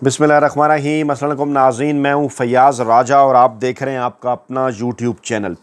बिस्मिल्लाहिर्रहमानिर्रहीम। अस्सलाम वालेकुम नाज़रीन, मैं हूँ फैयाज़ राजा और आप देख रहे हैं आपका अपना यूट्यूब चैनल।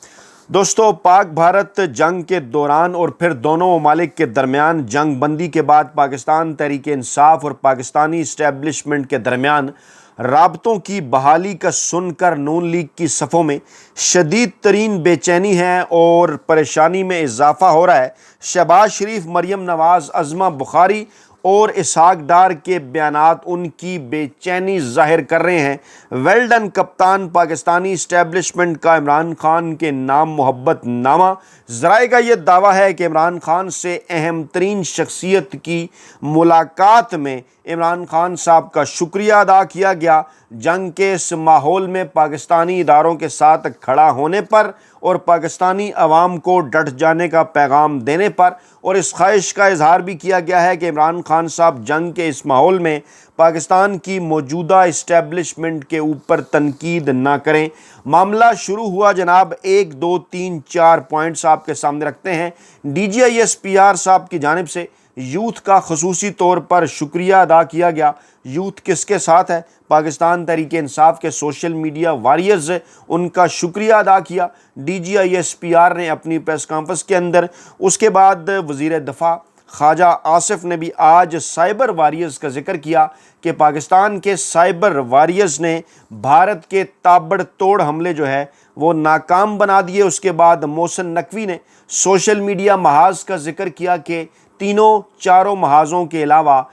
दोस्तों, पाक भारत जंग के दौरान और फिर दोनों ममालिक के दरमियान जंग बंदी के बाद पाकिस्तान तहरीक इंसाफ और पाकिस्तानी इस्टेब्लिशमेंट के दरमियान राबतों की बहाली का सुनकर नून लीग की सफ़ों में शदीद तरीन बेचैनी है और परेशानी में इजाफा हो रहा है। शहबाज शरीफ, मरियम नवाज़, अज़मा बुखारी और इसहाक डार के बयानात उनकी बेचैनी जाहिर कर रहे हैं। वेल डन कप्तान, पाकिस्तानी इस्टेब्लिशमेंट का इमरान खान के नाम मोहब्बत नामा। ज़राए का ये दावा है कि इमरान खान से अहम तरीन शख्सियत की मुलाकात में इमरान खान साहब का शुक्रिया अदा किया गया। जंग के इस माहौल में पाकिस्तानी इदारों के साथ खड़ा होने पर और पाकिस्तानी अवाम को डट जाने का पैगाम देने पर, और इस ख्वाहिश का इजहार भी किया गया है कि इमरान खान साहब जंग के इस माहौल में पाकिस्तान की मौजूदा इस्टेब्लिशमेंट के ऊपर तनकीद ना करें। मामला शुरू हुआ जनाब, 1 2 3 4 पॉइंट्स आपके सामने रखते हैं। DGISPR साहब की जानिब से यूथ का खसूसी तौर पर शुक्रिया अदा किया गया। यूथ किसके साथ है? पाकिस्तान तहरीक इंसाफ के सोशल मीडिया वॉरियर्स, उनका शुक्रिया अदा किया DGISPR ने अपनी प्रेस कॉन्फ्रेंस के अंदर। उसके बाद वज़ीर दफ़ा ख्वाजा आसिफ ने भी आज साइबर वॉरियर्स का जिक्र किया कि पाकिस्तान के साइबर वॉरियर्स ने भारत के ताबड़तोड़ हमले जो है वो नाकाम बना दिए। उसके बाद मोहसिन नकवी ने सोशल मीडिया महाज का जिक्र किया कि चारों महाज़ों के अलावा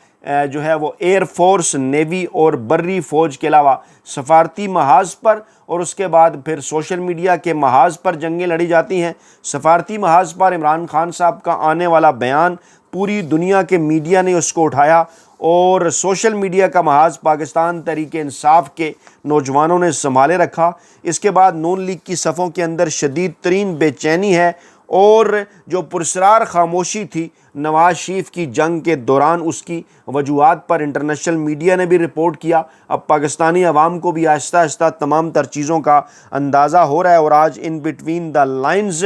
जो है वो एयर फोर्स, नेवी और बर्री फ़ौज के अलावा सफारती महाज पर और उसके बाद फिर सोशल मीडिया के महाज पर जंगें लड़ी जाती हैं। सफारती महाज पर इमरान खान साहब का आने वाला बयान पूरी दुनिया के मीडिया ने उसको उठाया और सोशल मीडिया का महाज पाकिस्तान तहरीक इंसाफ के नौजवानों ने संभाले रखा। इसके बाद नून लीग की सफ़ों के अंदर शदीद तरीन बेचैनी है और जो पुरस्रार खामोशी थी नवाज शरीफ की जंग के दौरान, उसकी वजूहात पर इंटरनेशनल मीडिया ने भी रिपोर्ट किया। अब पाकिस्तानी अवाम को भी आहिस्ता आहिस्ता तमाम तर चीज़ों का अंदाज़ा हो रहा है। और आज in between the lines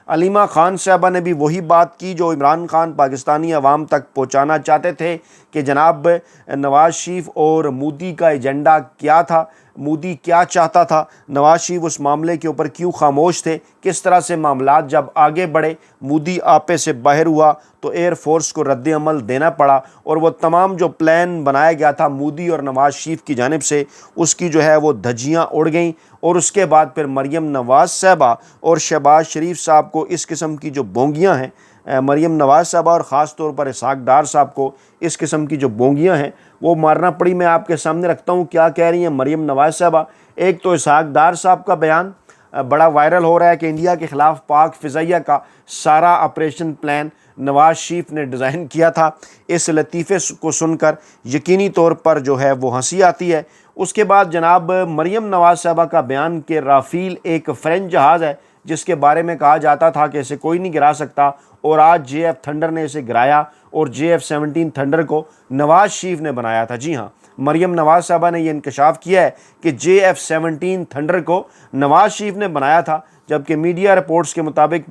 Aleema Khan साहबा ने भी वही बात की जो इमरान खान पाकिस्तानी अवाम तक पहुँचाना चाहते थे कि जनाब नवाज शरीफ और मोदी का एजेंडा क्या था, मोदी क्या चाहता था, नवाज शरीफ उस मामले के ऊपर क्यों खामोश थे, किस तरह से मामलात जब आगे बढ़े, मोदी आपे से बाहर हुआ तो एयर फोर्स को रद्द अमल देना पड़ा और वो तमाम जो प्लान बनाया गया था मोदी और नवाज शरीफ की जानिब से, उसकी जो है वो धज्जियाँ उड़ गईं। और उसके बाद फिर मरियम नवाज साहबा और शहबाज शरीफ साहब को इस किस्म की जो बोंगियाँ हैं, मरियम नवाज साहबा और ख़ास तौर पर इसहाक डार साहब को इस किस्म की जो बोंगियाँ हैं वो मारना पड़ी। मैं आपके सामने रखता हूँ क्या कह रही हैं मरियम नवाज साहबा। एक तो इसहाक डार साहब का बयान बड़ा वायरल हो रहा है कि इंडिया के ख़िलाफ़ पाक फ़िज़ाइया का सारा ऑपरेशन प्लान नवाज शरीफ ने डिज़ाइन किया था। इस लतीफ़े को सुनकर यकीनी तौर पर जो है वो हंसी आती है। उसके बाद जनाब मरियम नवाज साहबा का बयान कि राफ़ील एक फ़्रेंच जहाज़ है जिसके बारे में कहा जाता था कि इसे कोई नहीं गिरा सकता, और आज JF थंडर ने इसे गिराया और JF-17 थंडर को नवाज शरीफ ने बनाया था। जी हाँ, मरियम नवाज साहबा ने यह इंकशाफ किया है कि JF-17 थंडर को नवाज शरीफ ने बनाया था, जबकि मीडिया रिपोर्ट्स के मुताबिक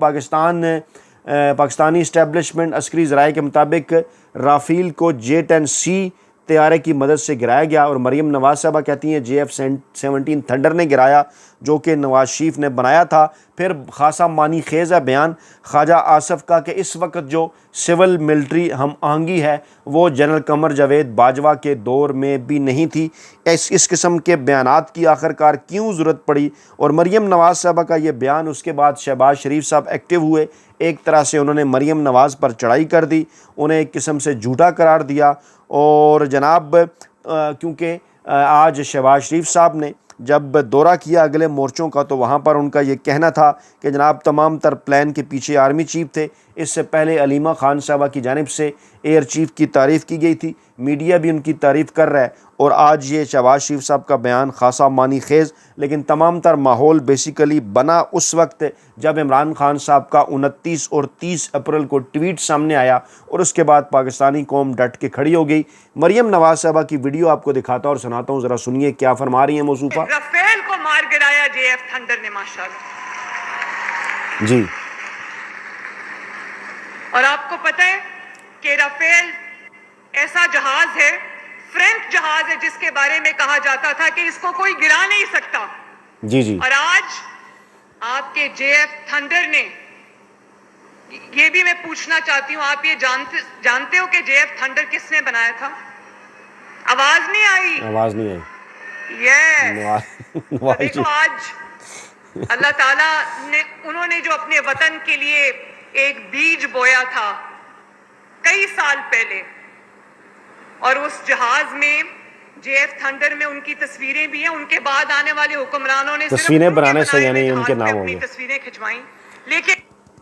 पाकिस्तानी इस्टेब्लिशमेंट अस्करी ज़राए के मुताबिक राफ़ील को J-10C तैयारे की मदद से गिराया गया। और मरियम नवाज साहबा कहती हैं JF-17 थंडर ने गिराया जो कि नवाज शरीफ ने बनाया था। फिर खासा मानी खेज़ है बयान ख्वाजा आसिफ का कि इस वक्त जो सिविल मिलिट्री हम आहंगी है वो जनरल कमर जावेद बाजवा के दौर में भी नहीं थी। इस किस्म के बयानात की आखिरकार क्यों ज़रूरत पड़ी? और मरियम नवाज साहबा का ये बयान, उसके बाद शहबाज शरीफ साहब एक्टिव हुए। एक तरह से उन्होंने मरियम नवाज़ पर चढ़ाई कर दी, उन्हें एक किस्म से झूठा करार दिया। और जनाब क्योंकि आज शहबाज शरीफ साहब ने जब दौरा किया अगले मोर्चों का तो वहाँ पर उनका ये कहना था कि जनाब तमाम तर प्लान के पीछे आर्मी चीफ थे। इससे पहले अलीमा खान साहबा की जानिब से एयर चीफ की तारीफ़ की गई थी, मीडिया भी उनकी तारीफ़ कर रहा है। और आज ये शहबाज शरीफ साहब का बयान खासा मानी खेज़, लेकिन तमाम तर माहौल बेसिकली बना उस वक्त जब इमरान खान साहब का 29 और 30 अप्रैल को ट्वीट सामने आया और उसके बाद पाकिस्तानी कौम डट के खड़ी हो गई। मरियम नवाज साहबा की वीडियो आपको दिखाता और सुनाता हूँ, ज़रा सुनिए क्या फरमा रही हैं मौसूफ़ा। राफेल को मार गिराया JF थंडर ने माशाल्लाह जी। और आपको पता है कि राफेल ऐसा जहाज है, फ्रेंच जहाज है जिसके बारे में कहा जाता था कि इसको कोई गिरा नहीं सकता, जी जी, और आज आपके JF थंडर ने, ये भी मैं पूछना चाहती हूँ, आप ये जानते हो कि JF थंडर किसने बनाया था? आवाज नहीं आई? आवाज़ नहीं आई। यस। तो वाह देखो जी, आज अल्लाह ताला ने, उन्होंने जो अपने वतन के लिए एक बीज बोया था कई साल पहले, और उस जहाज में JF थंडर में उनकी तस्वीरें भी हैं। उनके बाद आने वाले हुक्मरानों ने सिर्फ तस्वीरें उनके बनाने से बनाए यानी हुए उनके जहाज नाम में अपनी होंगे। तस्वीरें खिंचवाई, लेकिन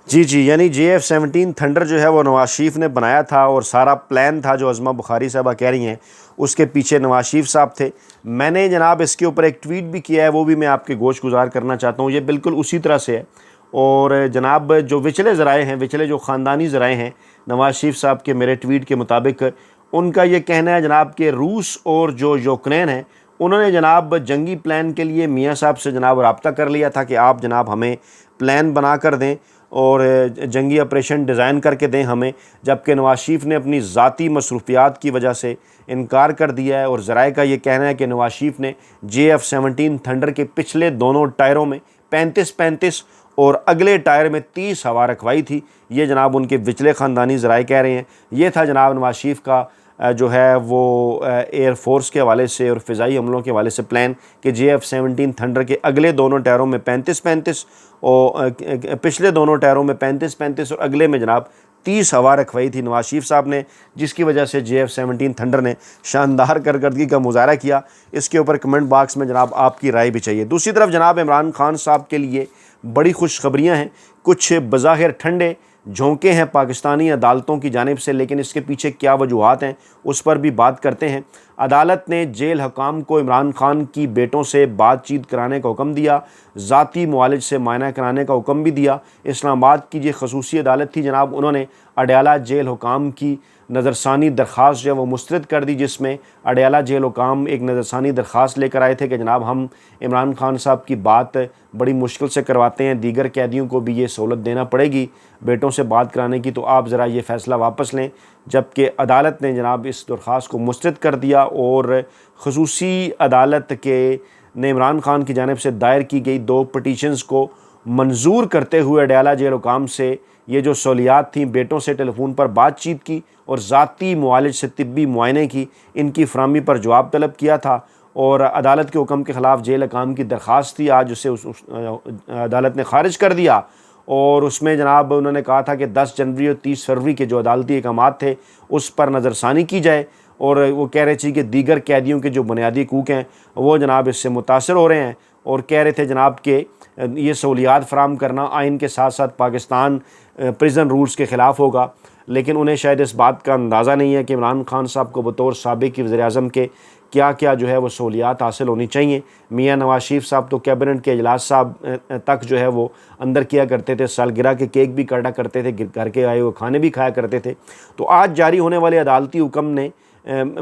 जी जी, यानी JF-17 थंडर जो है वो नवाज शरीफ ने बनाया था, और सारा प्लान था जो अज़मा बुखारी साहबा कह रही हैं उसके पीछे नवाज शरीफ साहब थे। मैंने जनाब इसके ऊपर एक ट्वीट भी किया है, वो भी मैं आपके गोश गुजार करना चाहता हूँ। ये बिल्कुल उसी तरह से है। और जनाब जो विचले ज़राए हैं, विचले जो ख़ानदानी ज़राए हैं नवाज शरीफ साहब के, मेरे ट्वीट के मुताबिक उनका ये कहना है जनाब कि रूस और जो यूक्रेन है उन्होंने जनाब जंगी प्लान के लिए मियाँ साहब से जनाब रब्ता कर लिया था कि आप जनाब हमें प्लान बना कर दें और जंगी ऑपरेशन डिज़ाइन करके दें हमें, जबकि नवाज शरीफ ने अपनी ज़ाती मसरूफियात की वजह से इनकार कर दिया है। और ज़राए का ये कहना है कि नवाज शरीफ ने JF-17 थंडर के पिछले दोनों टायरों में 35-35 और अगले टायर में 30 हवा रखवाई थी। ये जनाब उनके विचले ख़ानदानी ज़राए कह रहे हैं। ये था जनाब नवाज शरीफ का जो है वो एयर फोर्स के हवाले से और फ़िज़ाई हमलों के हवाले से प्लान कि JF-17 थंडर के अगले दोनों टायरों में 35-35 और पिछले दोनों टायरों में 35-35 और अगले में जनाब 30 हवा रखवाई थी नवाज शरीफ साहब ने, जिसकी वजह से JF-17 थंडर ने शानदार कारकर्दगी का मुजाहरा किया। इसके ऊपर कमेंट बॉक्स में जनाब आपकी राय भी चाहिए। दूसरी तरफ जनाब इमरान खान साहब के लिए बड़ी खुशखबरियाँ हैं। कुछ बज़ाहिर ठंडे झोंके हैं पाकिस्तानी अदालतों की जानिब से, लेकिन इसके पीछे क्या वजूहात हैं उस पर भी बात करते हैं। अदालत ने जेल हकाम को इमरान खान की बेटों से बातचीत कराने का हुक्म दिया, ज़ाती मुआलिज से मायना कराने का हुक्म भी दिया। इस्लामाबाद की जो खसूसी अदालत थी जनाब, उन्होंने अडयाला जेल हुकाम की नज़रसानी दरख्वास्त जो है वो मुस्तरद कर दी, जिसमें अडयाला जेल हुकाम एक नज़रसानी दरख्वास्त लेकर आए थे कि जनाब हम इमरान खान साहब की बात बड़ी मुश्किल से करवाते हैं, दीगर कैदियों को भी ये सहूलत देना पड़ेगी बेटों से बात कराने की, तो आप ज़रा ये फ़ैसला वापस लें। जबकि अदालत ने जनाब इस दरख्वास्त को मुस्तरद कर दिया और खसूसी अदालत के ने इमरान खान की जानिब से दायर की गई 2 पटिशन्स को मंजूर करते हुए अडयाला जेल हुकाम से ये जो सहूलियात थी, बेटों से टेलीफोन पर बातचीत की और ज़ाती मुआलिज से तिब्बी मुआयने की, इनकी फराहमी पर जवाब तलब किया था। और अदालत के हुक्म के ख़िलाफ़ जेल हकाम की दरख्वास्त थी, आज उसे अदालत ने ख़ारिज कर दिया। और उसमें जनाब उन्होंने कहा था कि 10 जनवरी और 30 फरवरी के जो अदालती अहकामात थे उस पर नज़रसानी की जाए, और वो कह रहे थे कि दीगर कैदियों के जो बुनियादी हकूक़ हैं वो जनाब इससे मुतासर हो रहे हैं, और कह रहे थे जनाब कि ये सहूलियात फ़राहम करना आइन के साथ साथ पाकिस्तान प्रिजन रूल्स के ख़िलाफ़ होगा। लेकिन उन्हें शायद इस बात का अंदाज़ा नहीं है कि इमरान खान साहब को बतौर साबिक़ वज़ीर-ए-आज़म के क्या क्या जो है वो सहूलियात हासिल होनी चाहिए। मियाँ नवाज शरीफ साहब तो कैबिनेट के इजलास साहब तक जो है वो अंदर किया करते थे, सालगिरह के केक भी काटा करते थे, घर के आए हुए खाने भी खाया करते थे। तो आज जारी होने वाले अदालती हुक्म में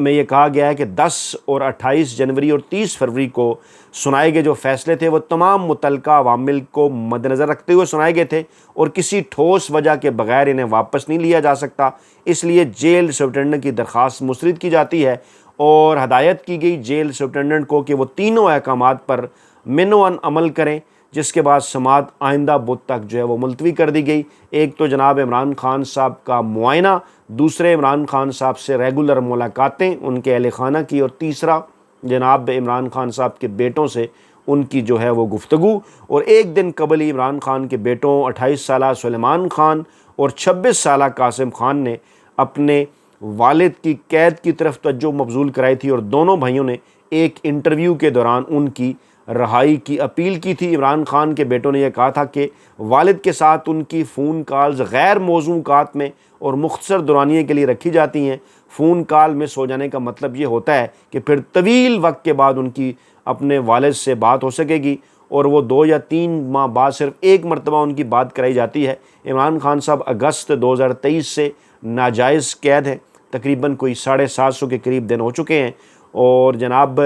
ये कहा गया है कि 10 और 28 जनवरी और 30 फरवरी को सुनाए गए जो फ़ैसले थे वो तमाम मुतल्लिका अवामिल को मद्देनज़र रखते हुए सुनाए गए थे और किसी ठोस वजह के बगैर इन्हें वापस नहीं लिया जा सकता। इसलिए जेल सुपरिटेंडेंट की दरख्वास्त मुस्तरद की जाती है और हदायत की गई जेल सुपरिटेंडेंट को कि वो तीनों अहकामात पर मिनोअन अमल करें, जिसके बाद समाअत आइंदा बुध तक जो है वो मुलतवी कर दी गई। एक तो जनाब इमरान खान साहब का मुआयना, दूसरे इमरान खान साहब से रेगुलर मुलाकातें उनके अहल खाना की, और तीसरा जनाब इमरान खान साहब के बेटों से उनकी जो है वो गुफ्तगू। और एक दिन कबल ही इमरान खान के बेटों 28 साला सुलेमान खान और 26 साला कासिम खान ने अपने वालिद की कैद की तरफ तवज्जो मबजूल कराई थी और दोनों भाइयों ने एक इंटरव्यू के दौरान उनकी रहाई की अपील की थी। इमरान खान के बेटों ने यह कहा था कि वालिद के साथ उनकी फ़ोन कॉल्स गैर मौज़ूक़ात में और मुख्तसर दौरानिए के लिए रखी जाती हैं। फ़ोन कॉल मिस हो जाने का मतलब ये होता है कि फिर तवील वक्त के बाद उनकी अपने वालिद से बात हो सकेगी, और वो 2 या 3 माह बाद सिर्फ एक मरतबा उनकी बात कराई जाती है। इमरान खान साहब अगस्त 2023 से नाजायज़ कैद हैं, तकरीबन कोई 750 के करीब दिन हो चुके हैं। और जनाब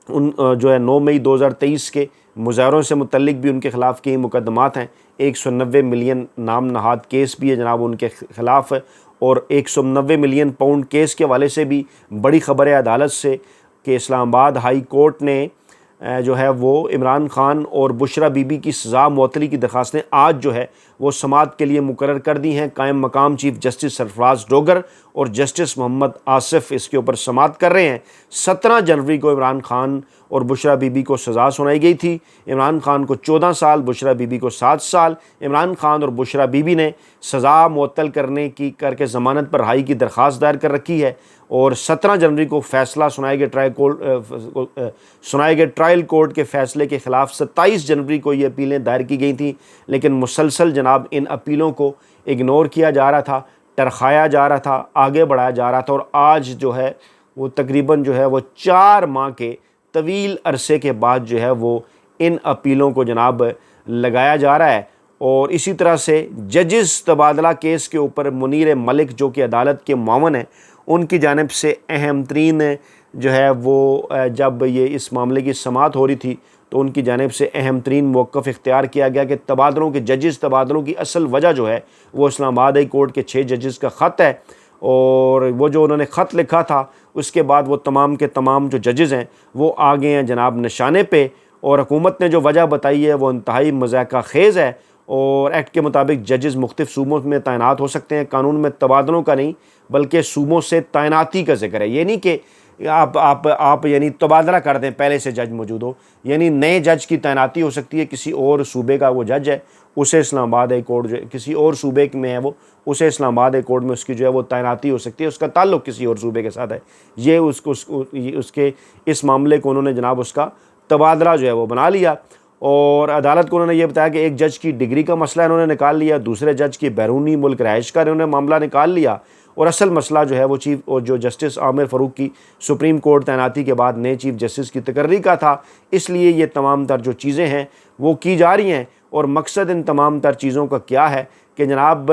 उन जो है 9 मई 2023 के मुज़ाहरों से मुतल्लिक भी उनके ख़िलाफ़ कई मुकदमात हैं। 190 मिलियन नाम नहाद केस भी है जनाब उनके ख़िलाफ़, اور 190 ملین پاؤنڈ کیس کے حوالے سے بھی بڑی خبر ہے عدالت سے کہ اسلام آباد ہائی کورٹ نے جو ہے وہ عمران خان اور بشرا بی بی کی سزا معطلی کی درخواستیں آج جو ہے وہ سماعت کے لیے مقرر کر دی ہیں۔ قائم مقام چیف جسٹس سرفراز ڈوگر اور جسٹس محمد آصف اس کے اوپر سماعت کر رہے ہیں۔ 17 جنوری کو عمران خان اور بشرا بی بی کو سزا سنائی گئی تھی۔ عمران خان کو 14 سال، بشرا بی بی کو 7 سال۔ عمران خان اور بشرا بی بی نے سزا معطل کر کے ضمانت پر رہائی کی درخواست دائر کر رکھی ہے، اور 17 جنوری کو فیصلہ سنائے گئے ٹرائل کورٹ کے فیصلے کے خلاف 27 جنوری کو یہ اپیلیں دائر کی گئی تھیں، لیکن مسلسل جناب ان اپیلوں کو اگنور کیا جا رہا تھا، ٹرخایا جا رہا تھا، آگے بڑھایا جا رہا تھا، اور آج جو ہے وہ تقریباً جو ہے وہ 4 ماہ کے طویل عرصے کے بعد جو ہے وہ ان اپیلوں کو جناب لگایا جا رہا ہے۔ اور اسی طرح سے ججز تبادلہ کیس کے اوپر منیر ملک جو کہ عدالت کے معاون ہیں، ان کی جانب سے اہم ترین جو ہے وہ جب یہ اس معاملے کی سماعت ہو رہی تھی تو ان کی جانب سے اہم ترین موقف اختیار کیا گیا کہ تبادلوں کے ججز تبادلوں کی اصل وجہ جو ہے وہ اسلام آباد ہائی کورٹ کے 6 ججز کا خط ہے، اور وہ جو انہوں نے خط لکھا تھا اس کے بعد وہ تمام کے تمام جو ججز ہیں وہ آگے ہیں جناب نشانے پہ، اور حکومت نے جو وجہ بتائی ہے وہ انتہائی مضحکہ خیز ہے۔ اور ایکٹ کے مطابق ججز مختلف صوبوں میں تعینات ہو سکتے ہیں، قانون میں تبادلوں کا نہیں بلکہ صوبوں سے تعیناتی کا ذکر ہے، یہ نہیں کہ آپ یعنی تبادلہ کر دیں پہلے سے جج موجود ہو، یعنی نئے جج کی تعیناتی ہو سکتی ہے، کسی اور صوبے کا وہ جج ہے اسے اسلام آباد ہائی کورٹ کسی اور صوبے میں ہے وہ اسے اسلام آباد ہائی کورٹ میں اس کی جو ہے وہ تعیناتی ہو سکتی ہے، اس کا تعلق کسی اور صوبے کے ساتھ ہے، یہ اس کے اس معاملے کو انہوں نے جناب اس کا تبادلہ جو ہے وہ بنا لیا۔ اور عدالت کو انہوں نے یہ بتایا کہ ایک جج کی ڈگری کا مسئلہ انہوں نے نکال لیا، دوسرے جج کی بیرونی ملک رہائش کا انہوں نے معاملہ نکال لیا، اور اصل مسئلہ جو ہے وہ جو جسٹس عامر فاروق کی سپریم کورٹ تعیناتی کے بعد نئے چیف جسٹس کی تقرری کا تھا۔ اس لیے یہ تمام تر جو چیزیں ہیں وہ کی جا رہی ہیں، اور مقصد ان تمام تر چیزوں کا کیا ہے کہ جناب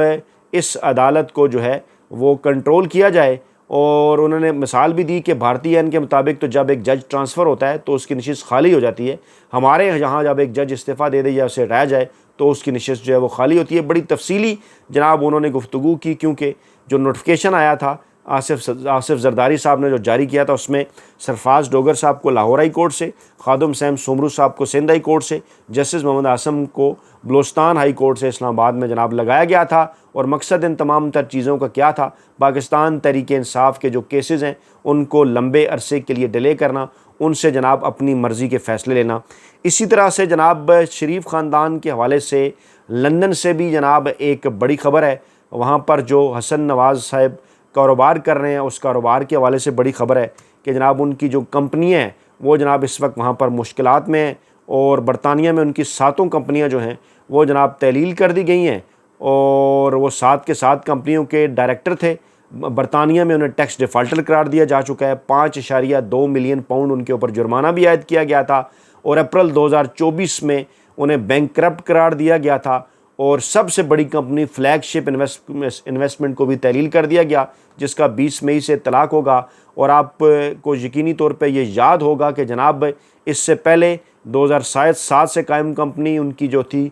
اس عدالت کو جو ہے وہ کنٹرول کیا جائے۔ اور انہوں نے مثال بھی دی کہ بھارتی آئین کے مطابق تو جب ایک جج ٹرانسفر ہوتا ہے تو اس کی نشست خالی ہو جاتی ہے، ہمارے یہاں جب ایک جج استعفیٰ دے دے یا اسے ہٹایا جائے تو اس کی نشست جو ہے وہ خالی ہوتی ہے۔ بڑی تفصیلی جناب انہوں نے گفتگو کی، کیونکہ جو نوٹیفیکیشن آیا تھا آصف زرداری صاحب نے جو جاری کیا تھا اس میں سرفراز ڈوگر صاحب کو لاہور ہائی کورٹ سے، خادم حسین سومرو صاحب کو سندھ ہائی کورٹ سے، جسٹس محمد آصم کو بلوچستان ہائی کورٹ سے اسلام آباد میں جناب لگایا گیا تھا۔ اور مقصد ان تمام تر چیزوں کا کیا تھا؟ پاکستان تحریک انصاف کے جو کیسز ہیں ان کو لمبے عرصے کے لیے ڈیلے کرنا، ان سے جناب اپنی مرضی کے فیصلے لینا۔ اسی طرح سے جناب شریف خاندان کے حوالے سے لندن سے بھی جناب ایک بڑی خبر ہے، وہاں پر جو حسن نواز صاحب کاروبار کر رہے ہیں اس کاروبار کے حوالے سے بڑی خبر ہے کہ جناب ان کی جو کمپنیاں ہیں وہ جناب اس وقت وہاں پر مشکلات میں ہیں، اور برطانیہ میں ان کی 7 کمپنیاں جو ہیں وہ جناب تعلیل کر دی گئی ہیں، اور وہ 7 کے 7 کمپنیوں کے ڈائریکٹر تھے۔ برطانیہ میں انہیں ٹیکس ڈیفالٹر قرار دیا جا چکا ہے، 5.2 ملین پاؤنڈ ان کے اوپر جرمانہ بھی عائد کیا گیا تھا، اور اپریل 2024 میں انہیں بینکرپٹ قرار دیا گیا تھا، اور سب سے بڑی کمپنی فلیگ شپ انویسٹمنٹ کو بھی تعلیل کر دیا گیا، جس کا 20 مئی سے اطلاق ہوگا۔ اور آپ کو یقینی طور پہ یہ یاد ہوگا کہ جناب اس سے پہلے 2007 سے قائم کمپنی ان کی جو تھی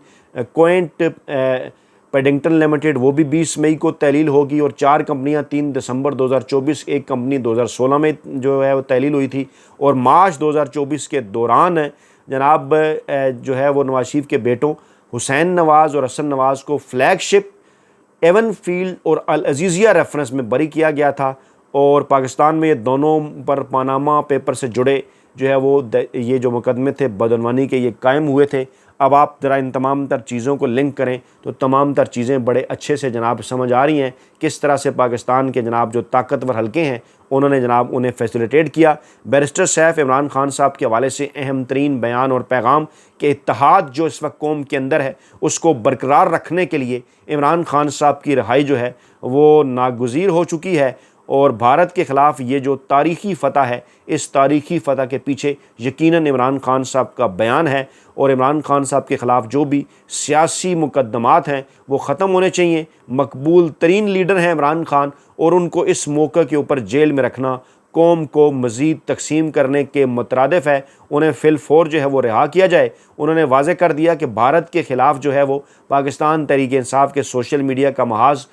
کوئنٹ پیڈنگٹن لمیٹڈ، وہ بھی 20 مئی کو تعلیل ہوگی، اور 4 کمپنیاں 3 دسمبر 2024، ایک کمپنی 2016 میں جو ہے وہ تعلیل ہوئی تھی، اور مارچ 2024 کے دوران جناب جو ہے وہ نواز شریف کے بیٹوں حسین نواز اور حسن نواز کو فلیگ شپ، ایون فیلڈ اور العزیزیہ ریفرنس میں بری کیا گیا تھا، اور پاکستان میں یہ دونوں پر پاناما پیپر سے جڑے جو ہے وہ یہ جو مقدمے تھے بدعنوانی کے یہ قائم ہوئے تھے۔ اب آپ ذرا ان تمام تر چیزوں کو لنک کریں تو تمام تر چیزیں بڑے اچھے سے جناب سمجھ آ رہی ہیں، کس طرح سے پاکستان کے جناب جو طاقتور حلقے ہیں انہوں نے جناب انہیں فیسیلیٹیٹ کیا۔ بیرسٹر سیف عمران خان صاحب کے حوالے سے اہم ترین بیان اور پیغام کہ اتحاد جو اس وقت قوم کے اندر ہے اس کو برقرار رکھنے کے لیے عمران خان صاحب کی رہائی جو ہے وہ ناگزیر ہو چکی ہے، اور بھارت کے خلاف یہ جو تاریخی فتح ہے اس تاریخی فتح کے پیچھے یقیناً عمران خان صاحب کا بیان ہے، اور عمران خان صاحب کے خلاف جو بھی سیاسی مقدمات ہیں وہ ختم ہونے چاہیے۔ مقبول ترین لیڈر ہیں عمران خان، اور ان کو اس موقع کے اوپر جیل میں رکھنا قوم کو مزید تقسیم کرنے کے مترادف ہے، انہیں فی الفور جو ہے وہ رہا کیا جائے۔ انہوں نے واضح کر دیا کہ بھارت کے خلاف جو ہے وہ پاکستان تحریک انصاف کے سوشل میڈیا کا محاذ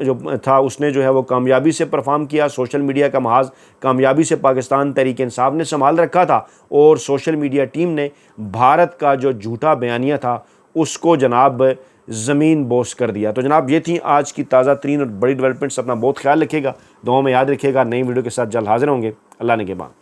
جو تھا اس نے جو ہے وہ کامیابی سے پرفارم کیا، سوشل میڈیا کا محاذ کامیابی سے پاکستان تحریک انصاف نے سنبھال رکھا تھا، اور سوشل میڈیا ٹیم نے بھارت کا جو جھوٹا بیانیہ تھا اس کو جناب زمین بوس کر دیا۔ تو جناب یہ تھیں آج کی تازہ ترین اور بڑی ڈیولپمنٹس۔ اپنا بہت خیال رکھیے گا، دعاؤں میں یاد رکھیے گا۔ نئی ویڈیو کے ساتھ جلد حاضر ہوں گے۔ اللہ نگہبان۔